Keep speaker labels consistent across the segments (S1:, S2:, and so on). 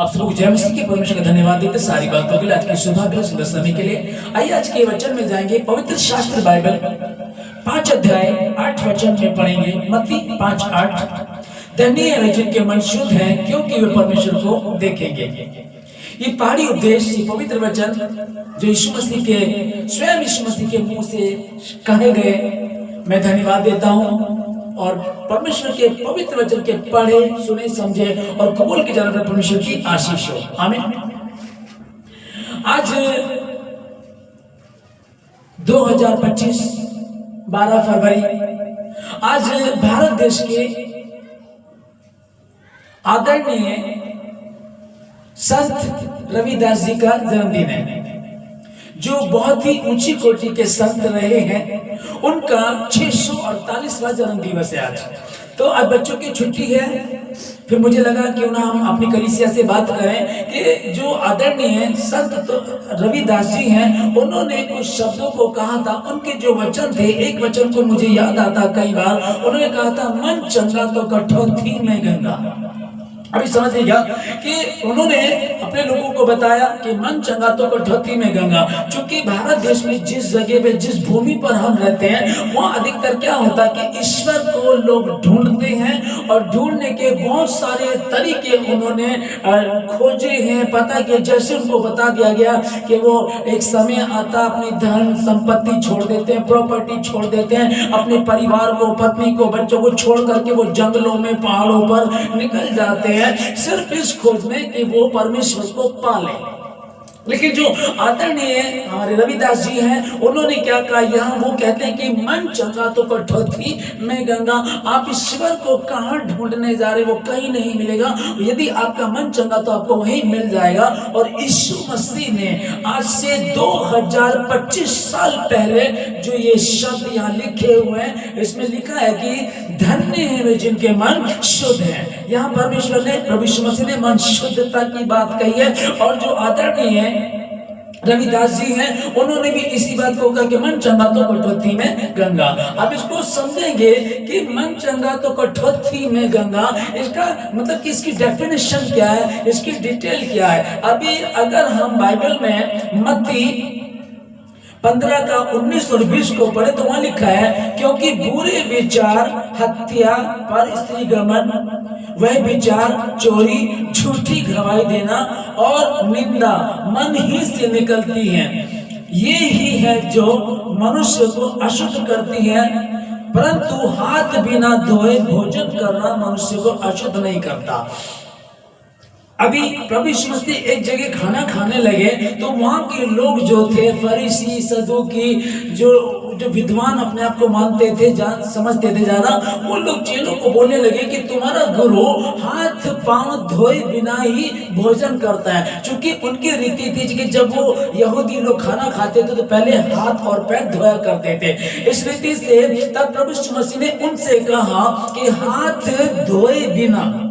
S1: आप सबको जय मसीह के परमेश्वर का धन्यवाद देते सारी बातों के लिए, आज की सुबह के लिए, सुंदर समय के लिए। आइए आज के वचन में जाएंगे। पवित्र शास्त्र बाइबल 5 अध्याय 8 वचन में पढ़ेंगे। मत्ती 5:8। धन्य है जिनके मन शुद्ध हैं, क्योंकि वे परमेश्वर को देखेंगे। ये पहाड़ी उपदेश, ये पवित्र वचन जो यीशु मसीह के स्वयं यीशु मसीह के मुंह से कहे गए, मैं धन्यवाद देता हूँ और परमेश्वर के पवित्र वचन के पढ़े सुने समझे और कबूल की जाने पर परमेश्वर की आशीष हो। आमीन। आज 2025 12 फरवरी, आज भारत देश के आदरणीय संत रविदास जी का जन्मदिन है, जो बहुत ही ऊंची कोटि के संत रहे हैं। उनका 648वां जन्म दिवस है आज। तो आज बच्चों की छुट्टी है, फिर मुझे लगा क्यों ना हम अपनी कलीसिया से बात करें कि जो आदरणीय संत तो रविदास जी हैं, उन्होंने कुछ शब्दों को कहा था। उनके जो वचन थे, एक वचन को मुझे याद आता कई बार, उन्होंने कहा था, मन चंगा तो कठौती में गंगा। अभी समझिएगा कि उन्होंने अपने लोगों को बताया कि मन चंगा तो कठौती में गंगा। क्योंकि भारत देश में जिस जगह पे, जिस भूमि पर हम रहते हैं, वहाँ अधिकतर क्या होता है कि ईश्वर को लोग ढूंढते हैं और ढूंढने के बहुत सारे तरीके उन्होंने खोजे हैं। पता कि जैसे उनको बता दिया गया कि वो एक समय आता, अपनी धन संपत्ति छोड़ देते हैं, प्रॉपर्टी छोड़ देते हैं, अपने परिवार को, पत्नी को, बच्चों को छोड़ करके वो जंगलों में, पहाड़ों पर निकल जाते हैं, सिर्फ इस खोज में कि वो परमेश्वर को पाले। लेकिन जो आदरणीय हमारे रविदास जी हैं, उन्होंने क्या कहा, यहाँ वो कहते हैं कि मन चंगा तो कठौती में गंगा। आप ईश्वर को कहाँ ढूंढने जा रहे, वो कहीं नहीं मिलेगा। यदि आपका मन चंगा तो आपको वहीं मिल जाएगा। और यीशु मसीह ने आज से 2025 साल पहले जो ये शब्द यहाँ लिखे हुए हैं, इसमें लिखा है कि धन्य है वे जिनके मन शुद्ध हैं। यहाँ परमेश्वर ने, प्रभु यीशु मसीह ने मन शुद्धता की बात कही है। और जो आदरणीय रविदास जी हैं, उन्होंने भी इसी बात को कहा कि मन चंगा तो कठौती में गंगा। अब इसको समझेंगे कि मन चंगा तो कठौती में गंगा, इसका मतलब कि इसकी डेफिनेशन क्या है, इसकी डिटेल क्या है। अभी अगर हम बाइबल में मत्ती 15 का 19 और 20 को पढ़े तो वहां लिखा है, क्योंकि बुरे विचार, हत्या, पर स्त्री गमन, वह विचार, चोरी, झूठी गवाही देना और निंदा मन ही से निकलती हैं। ये ही है जो मनुष्य को अशुद्ध करती है, परंतु हाथ बिना धोए भोजन करना मनुष्य को अशुद्ध नहीं करता। अभी प्रभु यीशु मसीह एक जगह खाना खाने लगे तो वहां के लोग जो थे, फरीसी, सदूकी, जो विद्वान अपने आप को मानते थे, समझते थे ज्यादा, वो लोग चेलों को बोलने लगे कि तुम्हारा गुरु हाथ पांव धोए बिना ही भोजन करता है। क्योंकि उनकी रीति थी कि जब वो यहूदी लोग खाना खाते थे तो पहले हाथ और पैर धोया करते थे। इस रीति से तब प्रभु यीशु मसीह ने उनसे कहा कि हाथ धोए बिना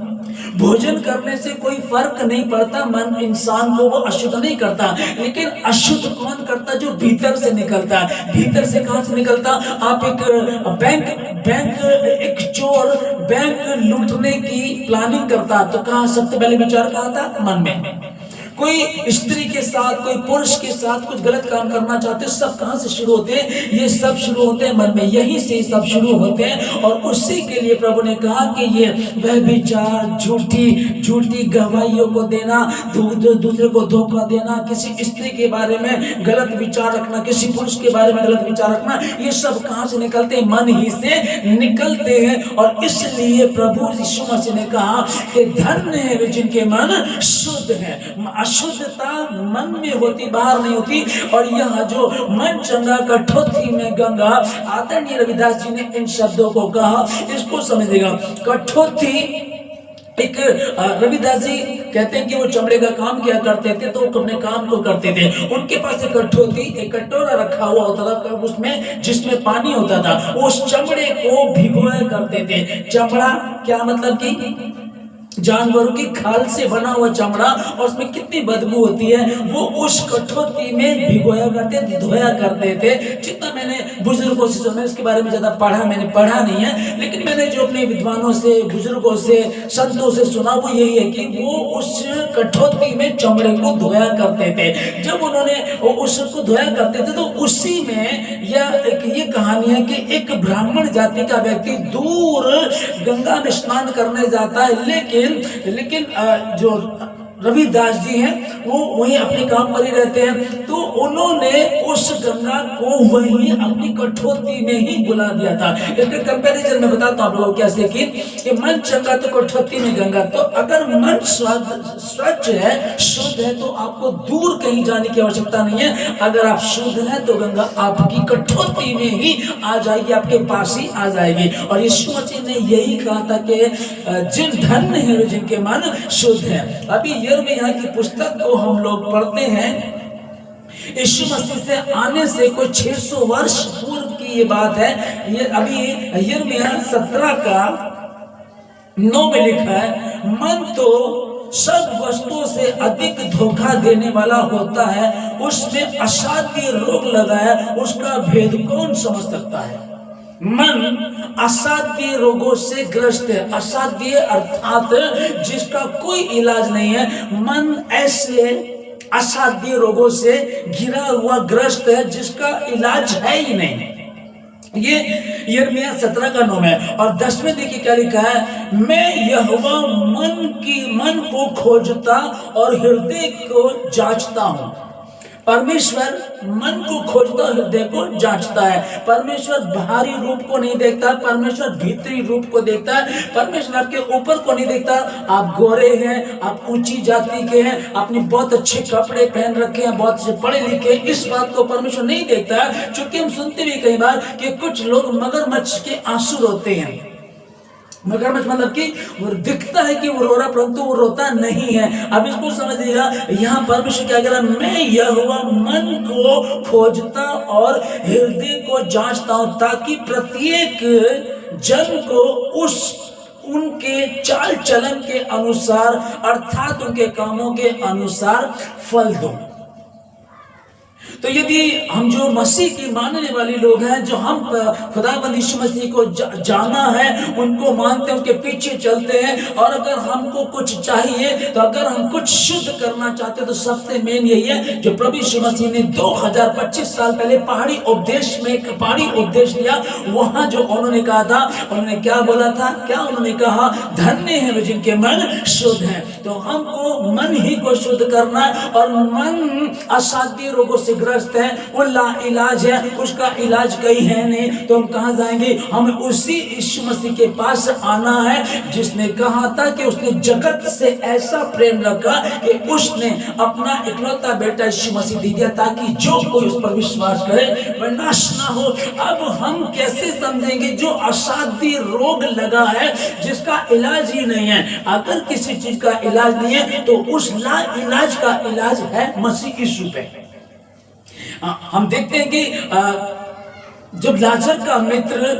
S1: भोजन करने से कोई फर्क नहीं पड़ता, मन इंसान को वो अशुद्ध नहीं करता। लेकिन अशुद्ध कौन करता, जो भीतर से निकलता है। भीतर से कहां से निकलता, आप एक चोर बैंक लूटने की प्लानिंग करता तो कहां सबसे पहले विचार कहां था, मन में। कोई स्त्री के साथ, कोई पुरुष के साथ कुछ गलत काम करना चाहते, सब कहां से शुरू होते हैं, ये सब शुरू होते हैं मन में, यहीं से सब शुरू होते हैं। और उसी के लिए प्रभु ने कहा कि ये वह विचार, झूठी गवाहियों को देना, दूसरे को धोखा देना, किसी स्त्री के बारे में गलत विचार रखना, किसी पुरुष के बारे में गलत विचार रखना, ये सब कहां से निकलते हैं, मन ही से निकलते हैं। और इसलिए प्रभु यीशु मसीह ने कहा कि धन्य है वे जिनके मन शुद्ध है। अशुद्धता मन में होती, बाहर नहीं होती। और यह जो मन चंगा कठौती में गंगा, आदरणीय रविदास जी ने इन शब्दों को कहा, इसको समझिएगा। कठौती, एक रविदास जी कहते हैं कि वो चमड़े का काम किया करते थे, तो वो अपने काम को करते थे। उनके पास एक कठौती, एक कटोरा रखा हुआ होता था, उसमें जिसमें पानी होता था, वो उस चमड़े को भिगोया करते थे। चमड़ा क्या मतलब कि जानवरों की खाल से बना हुआ चमड़ा और उसमें कितनी बदबू होती है, वो उस कठौती में भिगोया करते, धोया करते थे। जितना मैंने बुजुर्गों से सुना, इसके बारे में ज्यादा मैंने पढ़ा नहीं है, लेकिन मैंने जो अपने विद्वानों से, बुजुर्गों से, संतों से सुना वो यही है कि वो उस कठौती में चमड़े को धोया करते थे। जब उन्होंने उसको धोया करते थे तो उसी में ये कहानी है कि एक ब्राह्मण जाति का व्यक्ति दूर गंगा में स्नान करने जाता है, लेकिन जो रविदास जी हैं वो वहीं अपने काम पर ही रहते हैं, तो उन्होंने उस गंगा को वहीं अपनी कठौती में ही बुला दिया था। इसके कंपैरिजन में बताता हूं आप लोगों को कैसे कि मन चंगा तो कठौती में गंगा। तो अगर मन स्वच्छ है, शुद्ध है, तो आपको दूर कहीं जाने की आवश्यकता नहीं है। अगर आप शुद्ध हैं तो गंगा आपकी कठौती में ही आ जाएगी, आपके पास ही आ जाएगी। और यीशु मसीह ने यही कहा था कि जिन धन्य है जिनके मन शुद्ध है। अभी यिर्मयाह की पुस्तक को हम लोग पढ़ते हैं, यीशु मसीह से आने से कोई 600 वर्ष पूर्व की ये बात है। ये अभी यिर्मयाह 17 का 9 में लिखा है, मन तो सब वस्तुओं से अधिक धोखा देने वाला होता है, उसमें असाध्य रोग लगा है, उसका भेद कौन समझ सकता है। मन असाध्य रोगों से ग्रस्त है। असाध्य अर्थात जिसका कोई इलाज नहीं है। मन ऐसे असाध्य रोगों से घिरा हुआ, ग्रस्त है, जिसका इलाज है ही नहीं। ये यिर्मयाह 17 का 9 है। और 10 में देखिए क्या लिखा है, मैं यहोवा मन को खोजता और हृदय को जांचता हूं। परमेश्वर मन को खोजता, हृदय को जांचता है। परमेश्वर बाहरी रूप को नहीं देखता, परमेश्वर भीतरी रूप को देखता है। परमेश्वर आपके ऊपर को नहीं देखता, आप गोरे हैं, आप ऊंची जाति के हैं, आपने बहुत अच्छे कपड़े पहन रखे हैं, बहुत अच्छे पढ़े लिखे, इस बात को परमेश्वर नहीं देखता। क्योंकि हम सुनते भी कई बार कि कुछ लोग मगरमच्छ के आंसू रोते हैं। मगरमच्छ मतलब कि वो दिखता है कि वो रो रहा, परंतु वो रोता नहीं है। अब इसको समझिएगा, यहाँ परमेश्वर क्या कह रहा है, मैं यहोवा मन को खोजता और हृदय को जांचता हूं, ताकि प्रत्येक जन को उनके चाल चलन के अनुसार, अर्थात उनके कामों के अनुसार फल दूं। तो यदि हम जो मसीह की मानने वाले लोग हैं, जो हम खुदावंद यीशु मसीह को जाना है, उनको मानते हैं, उनके पीछे चलते हैं, और अगर हमको कुछ चाहिए, तो अगर हम कुछ शुद्ध करना चाहते हैं, तो सबसे मेन यही है जो प्रभु यीशु मसीह ने 2025 साल पहले पहाड़ी उपदेश दिया। वहां जो उन्होंने कहा था, उन्होंने क्या बोला था, क्या उन्होंने कहा, धन्य है वे जिनके मन शुद्ध है। तो हमको मन ही को शुद्ध करना है। और मन असाध्य रोगों से ग्रस्त है, वो ला इलाज है, उसका इलाज कहीं है नहीं, तो हम कहां जाएंगे। हमें उसी यीशु मसीह के पास आना है, जिसने कहा था कि उसने जगत से ऐसा प्रेम रखा कि उसने अपना इकलौता बेटा यीशु मसीह दे दिया, ताकि जो कोई उस पर विश्वास करे वह नाश ना हो। अब हम कैसे समझेंगे जो असाध्य रोग लगा है, जिसका इलाज ही नहीं है। अगर किसी चीज का इलाज नहीं है, तो उस ला इलाज का इलाज है मसीह यीशु पे। हम देखते हैं कि जब लाजर का मित्र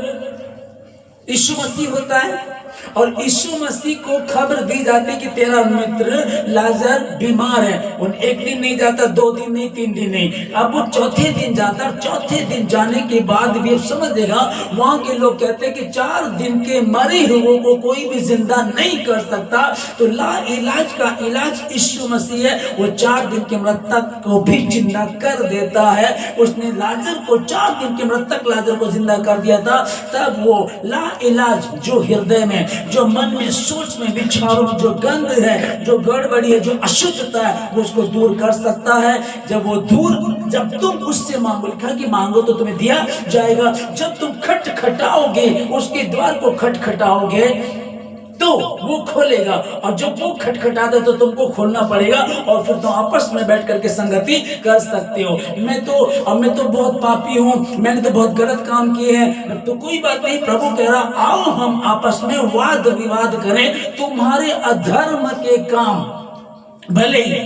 S1: यीशु मसीह होता है, और यीशु मसीह को खबर दी जाती कि तेरा मित्र लाजर बीमार है। उन एक दिन नहीं जाता, 2 दिन नहीं, 3 दिन नहीं, अब वो चौथे दिन जाता। और चौथे दिन जाने के बाद भी समझेगा, वहां के लोग कहते हैं कि 4 दिन के मरे हुए को कोई भी जिंदा नहीं कर सकता। तो ला इलाज का इलाज यीशु मसीह है। वो 4 दिन के मृतक को भी जिंदा कर देता है। उसने लाजर को 4 दिन के मृतक लाजर को जिंदा कर दिया था। तब वो ला इलाज जो हृदय में, जो मन में, सोच में, विचारों में जो गंद है, जो गड़बड़ी है, जो अशुद्धता है, वो उसको दूर कर सकता है। जब तुम उससे मांगो, लिखा कि मांगो तो तुम्हें दिया जाएगा। जब तुम खटखटाओगे, उसके द्वार को खटखटाओगे, तो वो खोलेगा। और जब वो खटखटाता है तो तुमको खोलना पड़ेगा, और फिर तुम आपस में बैठ करके संगति कर सकते हो। मैं तो बहुत पापी हूँ, मैंने तो बहुत गलत काम किए हैं, तो कोई बात नहीं। प्रभु कह रहा, आओ हम आपस में वाद विवाद करें। तुम्हारे अधर्म के काम भले ही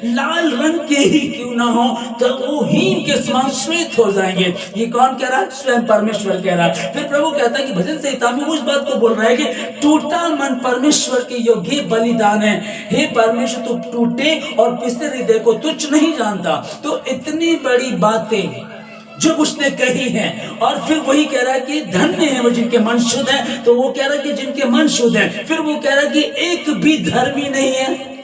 S1: लाल रंग के ही क्यों ना हो तो वो हीन के समान श्वेत हो जाएंगे। ये कौन कह रहा है? स्वयं परमेश्वर कह रहा है। फिर प्रभु कहता है कि भजन संहिता में उस बात को बोल रहा है कि टूटा मन परमेश्वर के योग्य बलिदान है। हे परमेश्वर, तू टूटे और पिसते हृदय को तुच्छ नहीं जानता। तो इतनी बड़ी बातें जो उसने कही है, और फिर वही कह रहा है कि धन्य है वो जिनके मन शुद्ध है। तो वो कह रहा है कि जिनके मन शुद्ध है, फिर वो कह रहा है कि एक भी धर्मी नहीं है,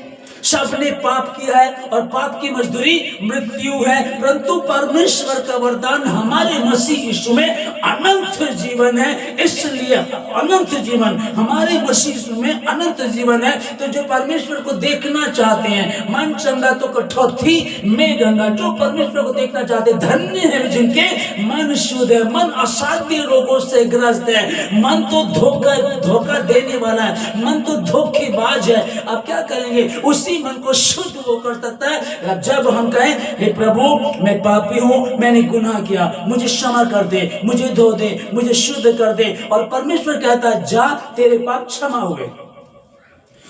S1: सबने पाप किया है और पाप की मजदूरी मृत्यु है। परंतु परमेश्वर का वरदान हमारे मसीह यीशु में अनंत जीवन है। इसलिए अनंत जीवन हमारे मसीह यीशु में अनंत जीवन है। तो जो परमेश्वर को देखना चाहते हैं, मन चंगा तो कठौती में गंगा, जो परमेश्वर को देखना चाहते, धन्य है जिनके मन शुद्ध है, मन असाध्य रोगों से ग्रस्त है। मन तो धोखा देने वाला है, मन तो धोखेबाज है। अब क्या करेंगे? उसी मन को शुद्ध वो कर सकता है जब हम कहें, हे प्रभु मैं पापी हूं, मैंने गुनाह किया, मुझे क्षमा कर दे, मुझे धो दे, मुझे शुद्ध कर दे। और परमेश्वर कहता है जा, तेरे पाप क्षमा हुए।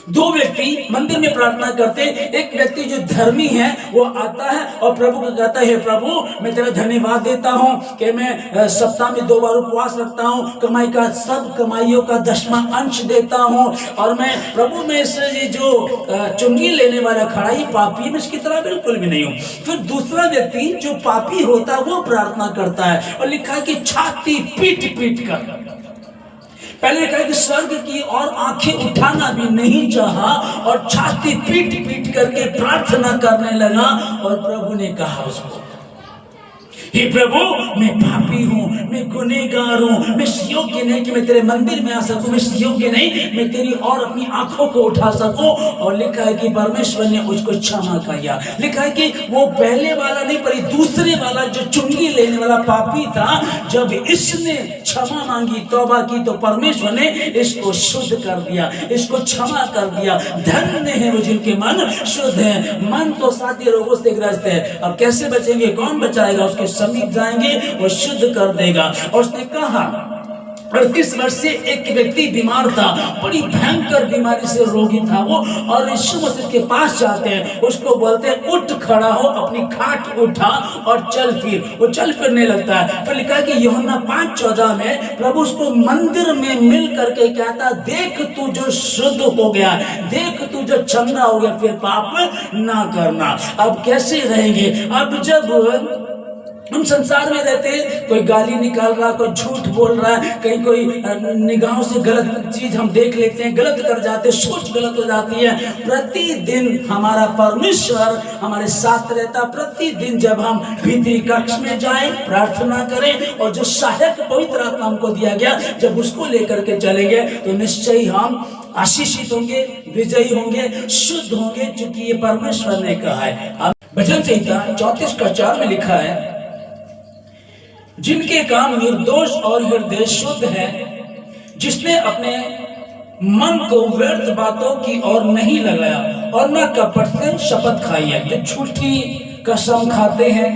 S1: दो व्यक्ति मंदिर में प्रार्थना करते, एक व्यक्ति जो धर्मी है वो आता है और प्रभु को कहता है, हे प्रभु मैं तेरा धन्यवाद देता हूँ कि मैं सप्ताह में 2 बार उपवास रखता हूँ, कमाई का सब कमाइयों का 10वां अंश देता हूँ, और मैं प्रभु में से ये जो चुंगी लेने वाला खड़ा ही पापी, मैं इसकी तरह बिल्कुल भी नहीं हूँ। फिर दूसरा व्यक्ति जो पापी होता है वो प्रार्थना करता है और लिखा है कि छाती पीट पीट कर, पहले लिखा है कि स्वर्ग की और आंखें उठाना भी नहीं चाहा और छाती पीट पीट करके प्रार्थना करने लगा। और प्रभु ने कहा उसको, हे प्रभु मैं पापी हूँ, मैं गुनहगार हूँ, मैं इस योग्य नहीं कि मैं तेरे मंदिर में आ सकूं, मैं इस योग्य नहीं मैं तेरी और अपनी आंखों को उठा सकूं। और लिखा है कि परमेश्वर ने उसको क्षमा किया। लिखा है कि वो पहले वाला नहीं पर दूसरे वाला जो चुंगी लेने वाला पापी था, जब इसने क्षमा मांगी, तौबा की, तो परमेश्वर ने इसको शुद्ध कर दिया, इसको क्षमा कर दिया। धन्य है वो जिनके मन शुद्ध है। मन तो साथी रोगों से ग्रस्त है। अब कैसे बचेंगे? कौन बचाएगा? उसके समीप जाएंगे, वो शुद्ध कर देगा। और उसने कहा 38 वर्ष से एक व्यक्ति बीमार था, बड़ी भयंकर बीमारी से रोगी था वो, और यीशु मसीह के पास जाते हैं, उसको बोलते हैं उठ खड़ा हो, अपनी खाट उठा और चल फिर। वो चल फिरने लगता है। फिर लिखा है कि यूहन्ना 5:14 में प्रभु उसको मंदिर में मिल करके कहता, देख तू जो शुद्ध हो गया, देख तू जो चंगा हो गया, फिर पाप ना करना। अब कैसे रहेंगे? अब जब हम संसार में रहते हैं, कोई गाली निकाल रहा, कोई झूठ बोल रहा है, कहीं कोई निगाहों से गलत चीज हम देख लेते हैं, गलत कर जाते हैं, सोच गलत हो जाती है। प्रतिदिन हमारा परमेश्वर हमारे साथ रहता। प्रतिदिन जब हम भीतरी कक्ष में जाएं, प्रार्थना करें, और जो सहायक पवित्र आत्मा हमको दिया गया, जब उसको लेकर के चलेंगे तो निश्चय ही हम आशीषित होंगे, विजयी होंगे, शुद्ध होंगे, क्योंकि ये परमेश्वर ने कहा है। भजन संहिता 34:4 में लिखा है, जिनके काम निर्दोष और हृदय शुद्ध है, जिसने अपने मन को व्यर्थ बातों की ओर नहीं लगाया और न कपट से शपथ खाई है। जो झूठी कसम खाते हैं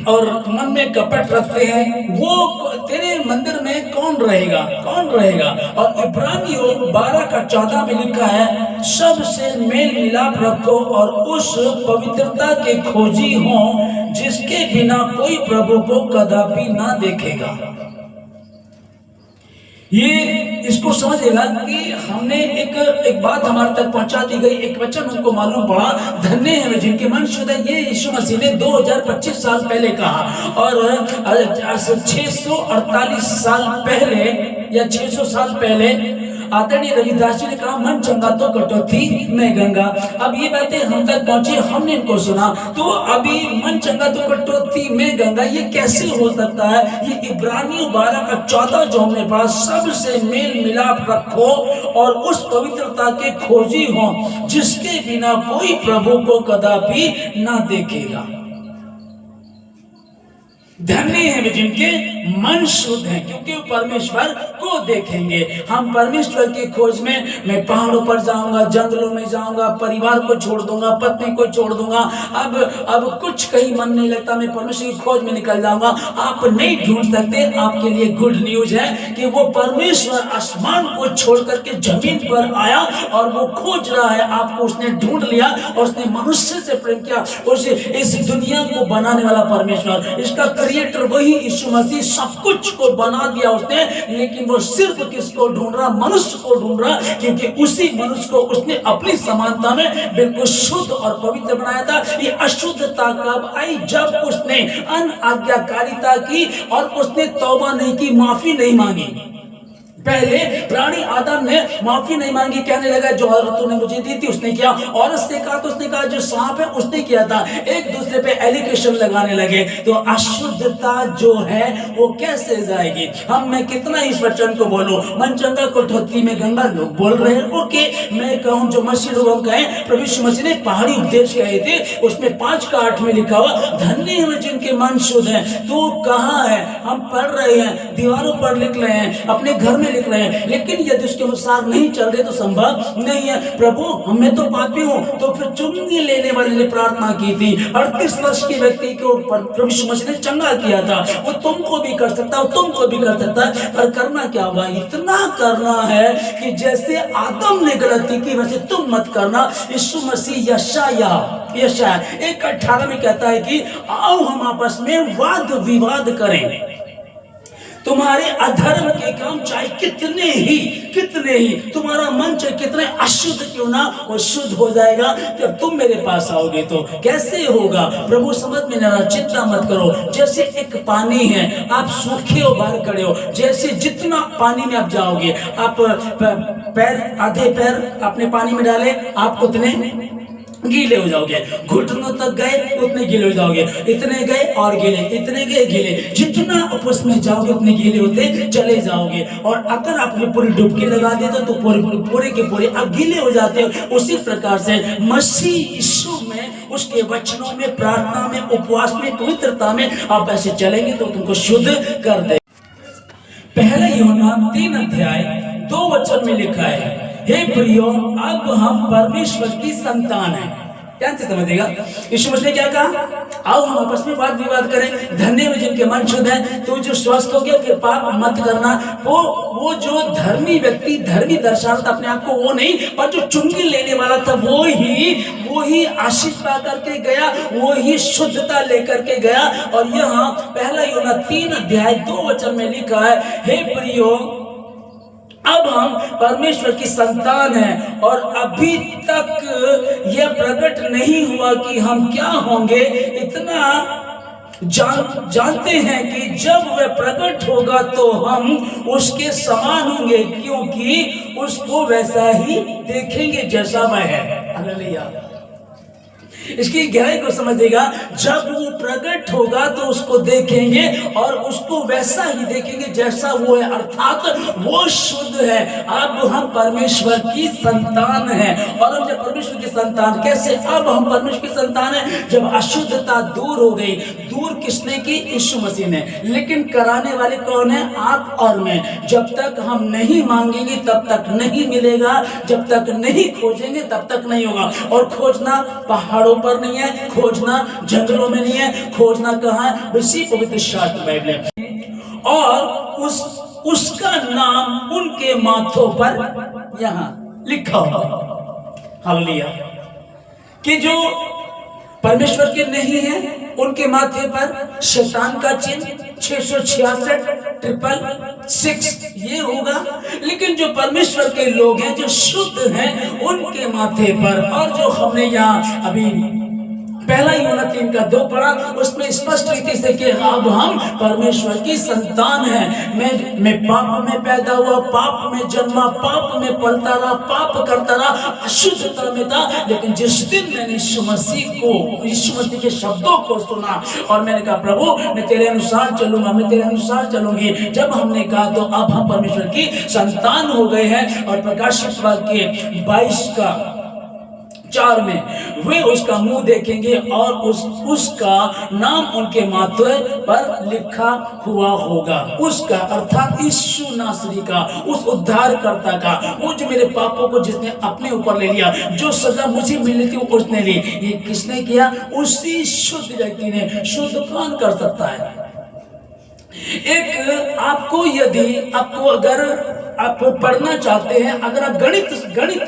S1: और मन में कपट रखते हैं, वो तेरे मंदिर में कौन रहेगा? कौन रहेगा? और इब्रानियों 12:14 में लिखा है, सबसे मेल मिलाप रखो और उस पवित्रता के खोजी हो जिसके बिना कोई प्रभु को कदापि ना देखेगा। ये इसको समझेगा कि हमने एक बात हमारे तक पहुंचा दी गई, एक वचन हमको मालूम पड़ा, धन्य है जिनके मन शुद्ध है। ये यीशु मसीह ने 2025 साल पहले कहा, और 648 साल पहले या 600 साल पहले आदरणीय रविदास जी ने कहा, मन चंगा तो कटौती में गंगा। अब ये बातें हम तक पहुंची, हमने इनको सुना, तो अभी मन चंगा तो कटौती में गंगा, ये कैसे हो सकता है? ये इब्रानियों 12:14 जो हमने पढ़ा, सबसे मेल मिलाप रखो और उस पवित्रता के खोजी हो जिसके बिना कोई प्रभु को कदापि ना देखेगा। धन्य है वे जिनके मन शुद्ध है, क्योंकि वो परमेश्वर को देखेंगे। हम परमेश्वर की खोज में, मैं पहाड़ों पर जाऊंगा, जंगलों में जाऊंगा, परिवार को छोड़ दूंगा, पत्नी को छोड़ दूंगा, अब कुछ कहीं मन नहीं लगता, मैं परमेश्वर की खोज में निकल जाऊंगा। आप नहीं ढूंढ सकते। आपके लिए गुड न्यूज है कि वो परमेश्वर आसमान को छोड़ करके जमीन पर आया और वो खोज रहा है आपको। उसने ढूंढ लिया और उसने मनुष्य से प्रेम किया। उसे इस दुनिया को बनाने वाला परमेश्वर, इसका क्रिएटर वही यीशु मसीह, सब कुछ को बना दिया उसने। लेकिन वो सिर्फ किसको ढूंढ रहा? मनुष्य को ढूंढ रहा, क्योंकि उसी मनुष्य को उसने अपनी समानता में बिल्कुल शुद्ध और पवित्र बनाया था। ये अशुद्धता कब आई? जब उसने अनाज्ञाकारिता की और उसने तौबा नहीं की, माफी नहीं मांगी। पहले प्राणी आदम ने माफी नहीं मांगी, कहने लगा जो औरत तूने मुझे दी थी उसने किया। औरत से कहा तो उसने कहा जो सांप है उसने किया था। एक दूसरे पे एलिगेशन लगाने लगे। तो अशुद्धता जो है वो कैसे जाएगी? मैं कितना इस वचन को बोलूं, मनचंगा को धोती में गंगा लोग बोल रहे हैं। ओके, मैं कहूं जो मसीह लोगों का है, प्रभु यीशु मसीह ने पहाड़ी उपदेश कहे थे, उसमें 5:8 में लिखा हुआ, धन्य है जिनके मन शुद्ध है। तो कहाँ है? हम पढ़ रहे हैं, दीवारों पर लिख रहे हैं, अपने घर में लिख रहे हैं, लेकिन यदि उसके अनुसार नहीं चल रहे तो संभव नहीं है। प्रभु मैं तो पापी हूं। तो फिर चुंगी लेने वाले ने प्रार्थना की थी। 38 वर्ष के व्यक्ति को प्रभु यीशु मसीह ने चंगा किया था। वो तुमको भी कर सकता, तुमको भी कर सकता है। पर करना क्या होगा? इतना करना है कि जैसे आदम ने गलती की वैसे तुम मत करना। यीशु मसीह यशाया 1:18 में कहता है कि आओ हम आपस में वाद विवाद करें। तुम्हारे अधर्म के काम चाहे कितने ही तुम्हारा मन चाहे कितने अशुद्ध क्यों ना, वो शुद्ध हो जाएगा जब तुम मेरे पास आओगे। तो कैसे होगा? प्रभु समझ में ना, चिंता मत करो। जैसे एक पानी है, आप सूखे हो, बाहर खड़े हो, जैसे जितना पानी में आप जाओगे, आप आधे पैर अपने पानी में डाले, आप उतने गीले हो जाओगे। घुटनों तक गए उतने गीले हो जाओगे, इतने गए और गीले, इतने गए गीले। जितना आपस में जाओगे उतने गीले होते चले जाओगे। और अगर आपने पूरी डुबकी लगा दी तो पूरे के पूरे आप गीले हो जाते हो। उसी प्रकार से मसीह यीशु में, उसके वचनों में, प्रार्थना में, उपवास में, पवित्रता में आप ऐसे चलेंगे तो तुमको शुद्ध कर दे। पहले यूहन्ना 3:2 में लिखा है, हे प्रियो अब हम परमेश्वर की संतान हैं। ध्यान से समझिएगा, यीशु मसीह ने क्या कहा? आओ हम आपस में वाद विवाद करें। धन्य है जिनके मन शुद्ध है। तो जो स्वस्थ हो गया, फिर पाप मत करना। वो जो धर्मी व्यक्ति धर्मी दर्शा था अपने आप को, वो नहीं, पर जो चुंगी लेने वाला था वो ही आशीष पा करके गया, वो ही शुद्धता लेकर के गया। और यहाँ पहला यूहन्ना 3:2 में लिखा है, हे प्रियो अब हम परमेश्वर की संतान हैं और अभी तक यह प्रकट नहीं हुआ कि हम क्या होंगे। इतना जानते हैं कि जब वह प्रकट होगा तो हम उसके समान होंगे, क्योंकि उसको वैसा ही देखेंगे जैसा वह है। हालेलुया। इसकी गहराई को समझिएगा, जब वो प्रकट होगा तो उसको देखेंगे और उसको वैसा ही देखेंगे जैसा वो है, अर्थात वो शुद्ध है। अब हम परमेश्वर की संतान हैं। और हम जब परमेश्वर की संतान, कैसे अब हम परमेश्वर की संतान हैं? जब अशुद्धता दूर हो गई। दूर किसने की? यीशु मसीह ने। लेकिन कराने वाले कौन है? आप और मैं। जब तक हम नहीं मांगेंगे तब तक नहीं मिलेगा, जब तक नहीं खोजेंगे तब तक नहीं होगा। और खोजना पहाड़ों पर नहीं है, खोजना जंगलों में नहीं है, खोजना कहाँ है? इसी पवित्र शास्त्र बाइबल में। और उसका नाम उनके माथों पर यहाँ लिखा हुआ। हालेलुया। कि जो परमेश्वर के नहीं है उनके माथे पर शैतान का चिन्ह 666 ये होगा। लेकिन जो परमेश्वर के लोग हैं, जो शुद्ध हैं, उनके माथे पर। और जो हमने यहाँ अभी पहला यूहन्ना 3:2 पढ़ा, उसमें स्पष्ट रीति से कि अब हम परमेश्वर की संतान हैं। मैं पाप में पैदा हुआ, पाप में जन्मा, पाप में पलता रहा, पाप करता रहा, अशुद्धता में था। लेकिन जिस दिन मैंने यीशु मसीह के शब्दों को सुना और मैंने कहा प्रभु मैं तेरे अनुसार चलूंगा, मैं तेरे अनुसार चलूंगी, जब हमने कहा तो अब हम परमेश्वर की संतान हो गए हैं। और प्रकाशित वाक्य 4 में वे उसका मुंह देखेंगे और उसका नाम उनके माथे पर लिखा हुआ होगा। उसका अर्थात यीशु नासरी का, उस उद्धारकर्ता का, वो जो मेरे पापों को जिसने अपने ऊपर ले लिया, जो सजा मुझे मिलनी थी वो उसने ली। ये किसने किया? उसी शुद्ध व्यक्ति ने। शुद्ध कौन कर सकता है? एक आपको अगर आप पढ़ना चाहते हैं, अगर आप गणित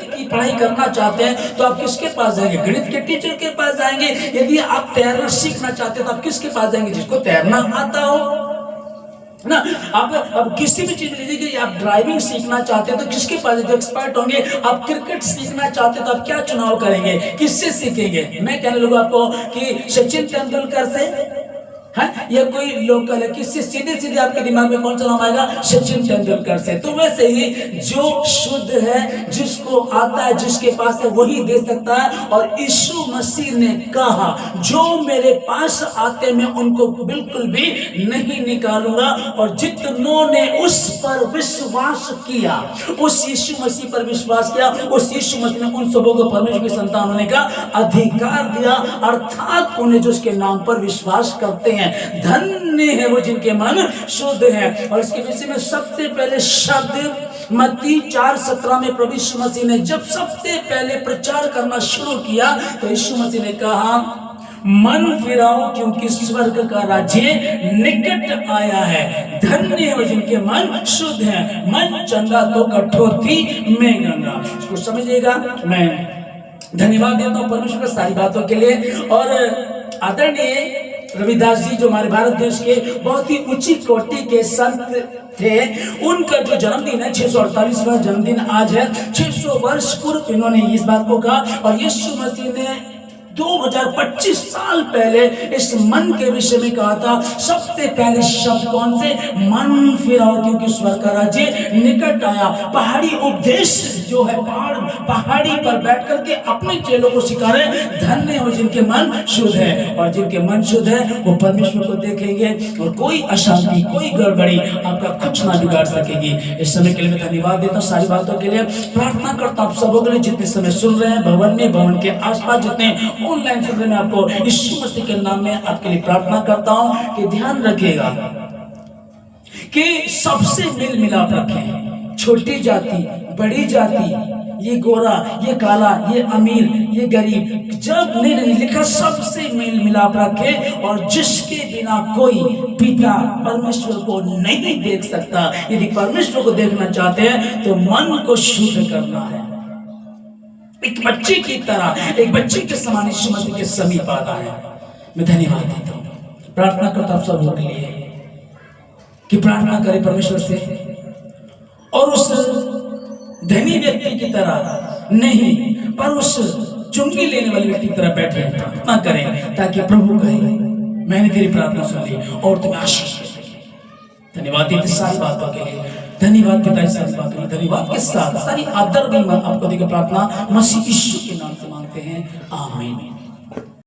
S1: की पढ़ाई करना चाहते हैं तो आप किसके पास जाएंगे? गणित के टीचर के पास जाएंगे। यदि आप तैरना सीखना चाहते हैं तो आप किसके पास जाएंगे? जिसको तैरना आता हो ना। आप अब किसी भी चीज लीजिए कि आप ड्राइविंग सीखना चाहते हैं तो किसके पास जो एक्सपर्ट होंगे? आप क्रिकेट सीखना चाहते हैं तो आप क्या चुनाव करेंगे? किससे सीखेंगे? मैं कहने लगूं आपको कि सचिन तेंदुलकर से है या कोई लोकल है, किससे? सीधे सीधे आपके दिमाग में कौन सा नाम आएगा? सचिन तेंदुलकर से। तो वैसे ही जो शुद्ध है, जिसको आता है, जिसके पास है, वही दे सकता है। और यीशु मसीह ने कहा, जो मेरे पास आते मैं उनको बिल्कुल भी नहीं निकालूंगा। और जितनों ने उस पर विश्वास किया, उस यीशु मसीह पर विश्वास किया, उस यीशु मसीह ने उन सबों को परमेश्वर की संतान होने का अधिकार दिया, अर्थात उन्हें जो उसके नाम पर विश्वास करते हैं। धन्य है वो जिनके मन शुद्ध है। और इसके विषय में सबसे पहले शब्द मत्ती 4:17 में प्रभु यीशु मसीह ने जब सबसे पहले प्रचार करना शुरू किया तो यीशु मसीह ने कहा, मन फिराओ क्योंकि स्वर्ग का राज्य निकट आया है। धन्य है वो जिनके मन शुद्ध है। मन चंगा तो कठोती में गंगा। इसको समझिएगा। मैं धन्यवाद देता हूँ परमेश्वर सारी बातों के लिए। और आदरणीय रविदास जी जो हमारे भारत देश के बहुत ही ऊंची कोटि के संत थे, उनका जो जन्मदिन है 648वां जन्मदिन आज है। 600 वर्ष पूर्व इन्होंने इस बात को कहा। और यीशु मसीह ने 2025 साल पहले इस मन के विषय में कहा था। सबसे पहले शब्द कौन से? मन फिराओ क्योंकि स्वर्ग का राज्य निकट आया। पहाड़ी उपदेश जो है, पहाड़ी पर बैठ करके अपने चेलों को सिखा रहे, धन्य हो जिनके मन शुद्ध है। और जिनके मन शुद्ध है वो परमेश्वर को देखेंगे और कोई अशांति, कोई गड़बड़ी आपका कुछ ना बिगाड़ सकेगी। इस समय के लिए मैं धन्यवाद देता हूँ सारी बातों के लिए। प्रार्थना करता हूँ सबों के लिए जितने समय सुन रहे हैं, भवन में, भवन के आसपास जितने ऑनलाइन सुन रहे हैं, आपको यीशु मसीह के नाम में आपके लिए प्रार्थना करता हूं कि ध्यान रखिएगा कि सबसे मेल मिलाप रखें। छोटी जाति, बड़ी जाति, ये गोरा, ये काला, ये अमीर, ये गरीब, जब नहीं लिखा सबसे मेल मिलाप रखे। और जिसके बिना कोई पिता परमेश्वर को नहीं देख सकता। यदि परमेश्वर को देखना चाहते हैं तो मन को शुद्ध करना है। एक बच्चे की तरह, एक बच्चे के समान यीशु मसीह के समीप आता है। मैं धन्यवाद देता हूँ। प्रार्थना करता हूँ सब लोगों के लिए कि प्रार्थना करें परमेश्वर से, और उस धनी व्यक्ति की तरह नहीं, पर उस चुंगी लेने वाले व्यक्ति की तरह बैठे प्रार्थना करें, ताकि प्रभु कहे मैंने तेरी प्रार्थना सुन ली और तुम्हें आशीष दे सके। धन्यवाद देते सारी बातों के लिए। धन्यवाद पिता सारी बातों के लिए। धन्यवाद के साथ सारी आदर भी आपको देकर प्रार्थना मसीह यीशु के नाम से मांगते हैं। आमीन।